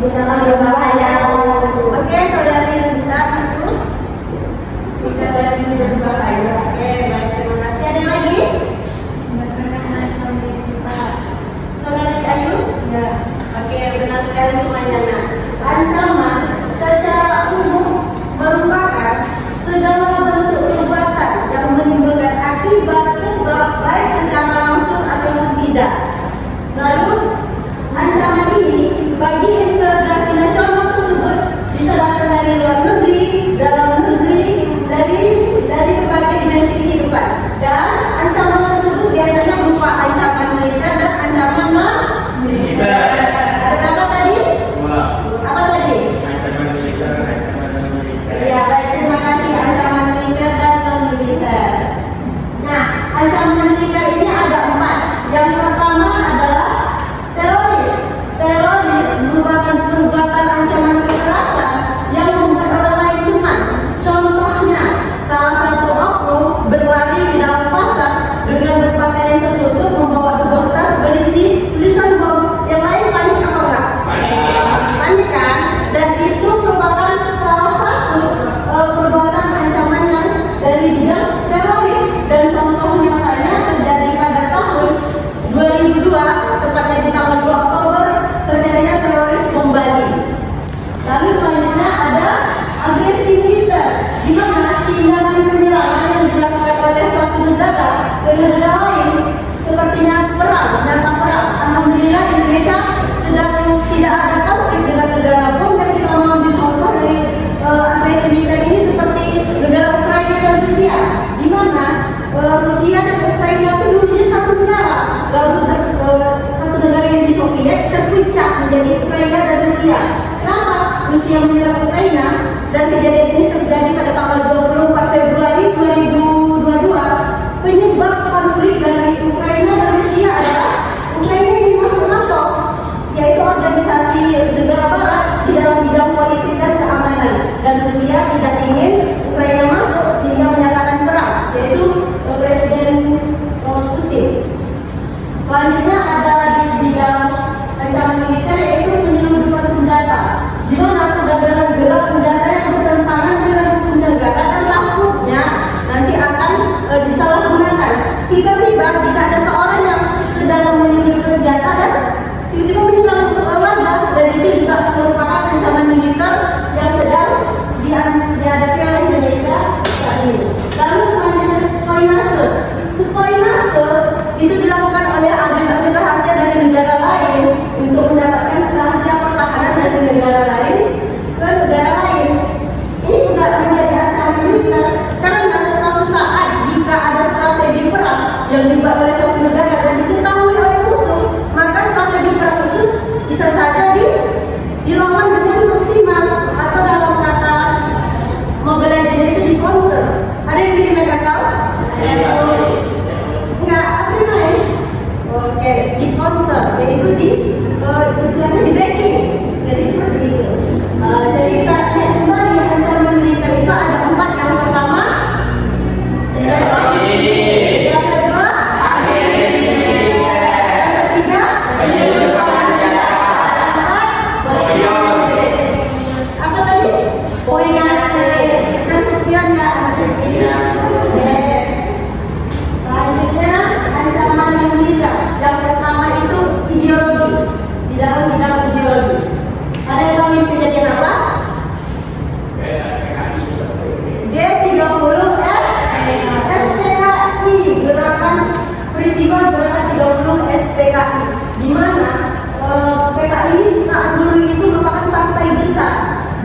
di dalam berbahaya. Oke, saudari Linda itu kita dari berbahaya. Oke, baik, terima kasih. Ada yang lagi? Saudari Ayu? Ya. Oke, benar sekali semuanya. Nah, ancaman secara umum merupakan segala bentuk perbuatan yang menimbulkan akibat sebab baik secara langsung ataupun tidak. Lalu, ancaman ini bagi integrasi nasional tersebut bisa datang dari luar negeri, dalam negeri, dari berbagai dimensi kehidupan. Dan ancaman tersebut biasanya berupa ancaman militer dan ancaman militer. Ada berapa tadi? Dua. Apa tadi? Ancaman militer, ancaman non-militer. Ya, baik, terima kasih. Ancaman militer dan non-militer. Nah, ancaman militer ini ada 4. Yang pertama adalah teroris. Teroris merupakan perbuatan ancaman kekerasan yang membuat orang lain cemas. Contohnya, salah satu oknum berlari di dalam pasar dengan berpakaian tertutup membawa sebuah tas berisi tulisan bom. Yang lain panik apa enggak? Panik kan? Dan itu merupakan salah satu perbuatan ancaman yang dari bidang teroris. Dan contoh nyatanya terjadi pada tahun 2002, tepatnya di tanggal 2 Oktober, terjadinya teroris bom Bali. Lalu selanjutnya ada agresi militer, di mana tindakan penyerangan yang dilakukan oleh suatu negara ke negara lain, sepertinya perang, nyata perang. Alhamdulillah Indonesia sedang tidak ada konflik dengan negara pun, dan kita mengambil contoh dari agresi militer ini seperti negara Ukraina dan Rusia, di mana Rusia dan Ukraina itu dulunya satu negara, lalu satu negara yang di Soviet terpecah menjadi Ukraina dan Rusia. Kenapa Rusia menyerang Ukraina? Dan kejadian ini terjadi pada tanggal 24 Februari 2022. Penyebab konflik dari Ukraina dan Rusia adalah Ukraina ingin masuk NATO, yaitu organisasi negara barat di dalam bidang politik dan keamanan, dan Rusia tidak ingin Ukraina masuk sehingga menyatakan perang, yaitu Presiden Putin. Selanjutnya ada di bidang ancaman militer, yaitu penyelundupan senjata, di mana kegagalan gerak senjata yang bertentangan dengan hukum negara dan takutnya nanti akan disalahgunakan. Tiba-tiba jika ada seorang yang sedang menyelundupkan senjata dan tiba-tiba menyerang warga, dan itu juga merupakan ancaman militer yang sedang dihadapi oleh Indonesia saat ini. Lalu selanjutnya spionase. Spionase itu dilakukan oleh agen-agen rahasia dari negara lain untuk mendapatkan rahasia pertahanan dari negara lain ke negara lain. Ini juga menjadi ancaman militer karena suatu saat jika ada strategi perang yang dibuat oleh suatu negara dan diketahui oleh musuh, maka strategi perang itu bisa saja dilawan dengan maksimal, atau dalam kata Mobile Legends itu di counter. Ada yang di sini mereka tahu? Enggak, apa main? Oke, di counter, yaitu istilahnya di backing. Jadi seperti itu. Jadi kita lihat kembali ancaman militer itu ada 4. Yang pertama, yang kedua, yang ketiga, apa tadi? Dan sekian ya. Selanjutnya ancaman yang militer. Yang pertama itu ideologi. Di dalam bidang ideologi, ada yang tahu kejadian apa? G30S SPKI, gerakan peristiwa gerakan 30 SPKI, di mana PKI ini saat dulu itu merupakan partai besar,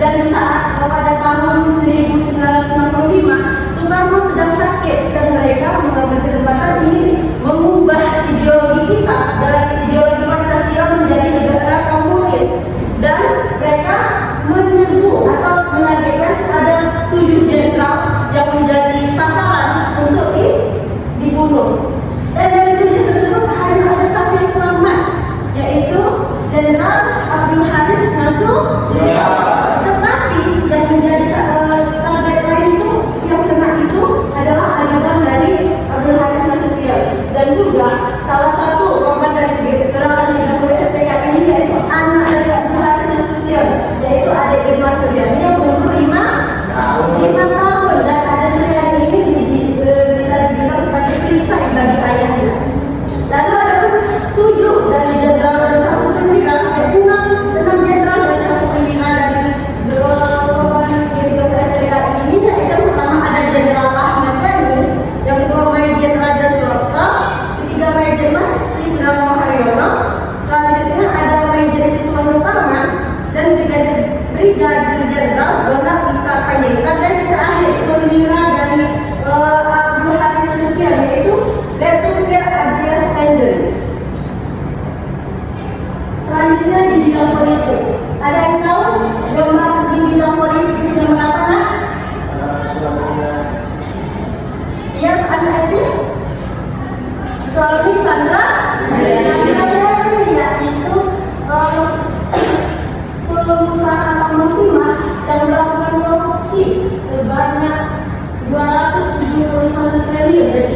dan saat pada tahun 1965 Soekarno sedang sakit dan mereka mengambil kesempatan ini mengubah ideologi kita dari ideologi Pancasila menjadi negara komunis, dan mereka menyerbu atau menargetkan ada 7 jenderal yang menjadi sasaran untuk dibunuh. Dan dari 7 tersebut hanya ada 1 yang selamat, yaitu Jenderal Abdul Haris Nasution. Tetapi yang menjadi target lain itu, yang kena itu adalah ajudan dari Abdul Haris Nasution, dan juga salah satu korban dari gerakan 30 SPKI ini yaitu anak dari Abdul Haris Nasution Suci Purnama Haryono. Selanjutnya ada Majen Siswono Parman dan Brigadir Jenderal Donar Isa Panjaitan, dan terakhir perwira dari Abdul Haris Nasution, yaitu Letuker Andreas Tender. Selanjutnya di bidang politik, ada yang tahu gemar di bidang politik itu gemar apa nak? Yes, Andi. Suami Sandra, yaitu pengusaha Amuntima yang melakukan korupsi sebanyak 271 triliun, dan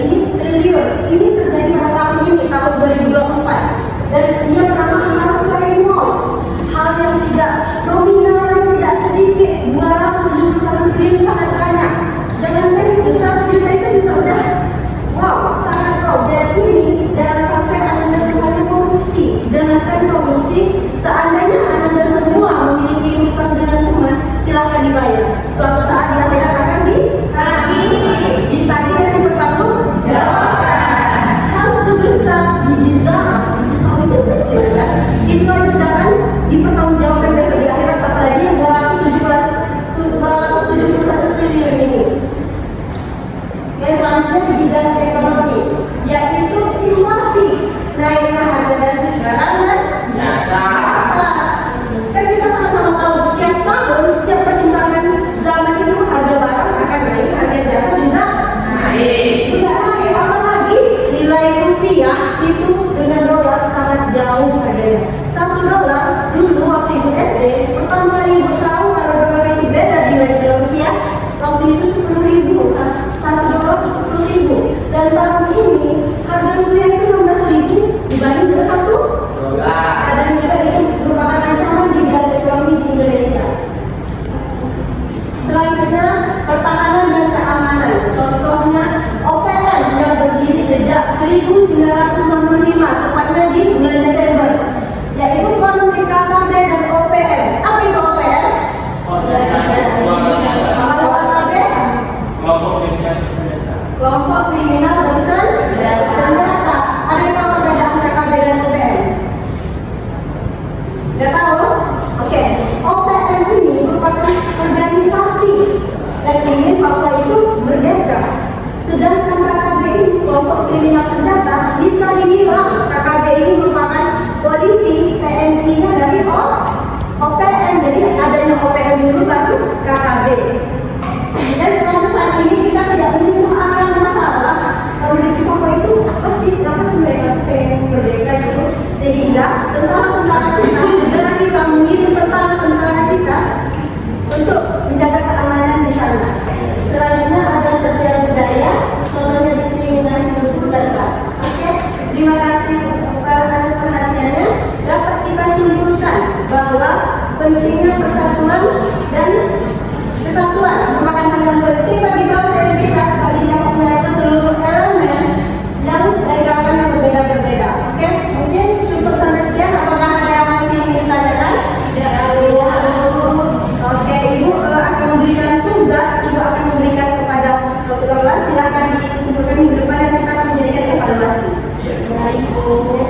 ini terjadi pada tahun ini, tahun 2024, dan dia bernama Harun Syahid Mos. Hal yang tidak nominal, yang tidak sedikit, 271 triliun sangat banyak. Jangankan itu, 1 juta itu juga udah wow, sangat wow. Dan ini jangan sampai Anda semuanya korupsi. Jangankan korupsi, seandainya Anda semua memiliki hutang dengan Tuhan, silakan dibayar. Suatu saat di akhirat akan ditagih dan dipertanggungjawabkan. Hal sebesar biji zaram itu kecil kan? Itu aja sedangkan dipertanggungjawabkan besok di akhirat, apalagi yang 271 triliun ini. Yang selanjutnya di bidang ekonomi, yaitu inflasi, naiknya harga barang dan jasa. Kan kita sama-sama tahu setiap tahun, setiap perkembangan zaman itu harga barang akan naik, harga jasa juga naik. Apalagi nilai rupiah itu dengan dolar sangat jauh harganya. $1 dulu waktu ibu SD, pertama kali ibu tahu kalau dolar ini beda nilai rupiah, waktu itu 10.000, $1 10.000, dan tahun ini harga rupiah itu 16.000 dibanding dengan $1. Dan juga itu merupakan ancaman di bidang ekonomi di Indonesia. Selanjutnya pertahanan dan keamanan, contohnya OPM yang berdiri sejak 1965, tepatnya di bulan Desember, yaitu konflik KKB dan OPM. Apa itu OPM? Kalau KKB? Kelompok kriminal bersenjata. Ada yang tahu perbedaan KKB dan OPM? Tidak tahu? Oke. OPM ini merupakan organisasi dan ingin Papua itu merdeka. Sedangkan KKB ini, kelompok kriminal senjata, bisa dibilang KKB ini merupakan polisi TNI-nya dari OPM. Jadi adanya OPM dulu baru KKB. Dan sampai saat ini kita tidak menyentuh akar masalah kalau di Papua itu apa sih mereka pengen merdeka gitu, sehingga tentara kita, negara kita mengirim tentara kita untuk menjaga keamanan di sana. Selanjutnya ada sosial budaya, contohnya diskriminasi suku dan ras. Oke, terima kasih atas perhatiannya. Dapat kita simpulkan bahwa pentingnya persatuan dan kesatuan merupakan hal yang penting bagi bangsa Indonesia sebagai dapat menyatukan seluruh elemen yang seragam yang berbeda-berbeda. Oke, mungkin cukup sampai sekian. Apakah ada yang masih ingin ditanyakan? Oke, Ibu akan memberikan tugas. Ibu akan memberikan kepada kelas. Silakan dikumpulkan minggu depan dan kita akan menjadikan evaluasi. Baik, Bu.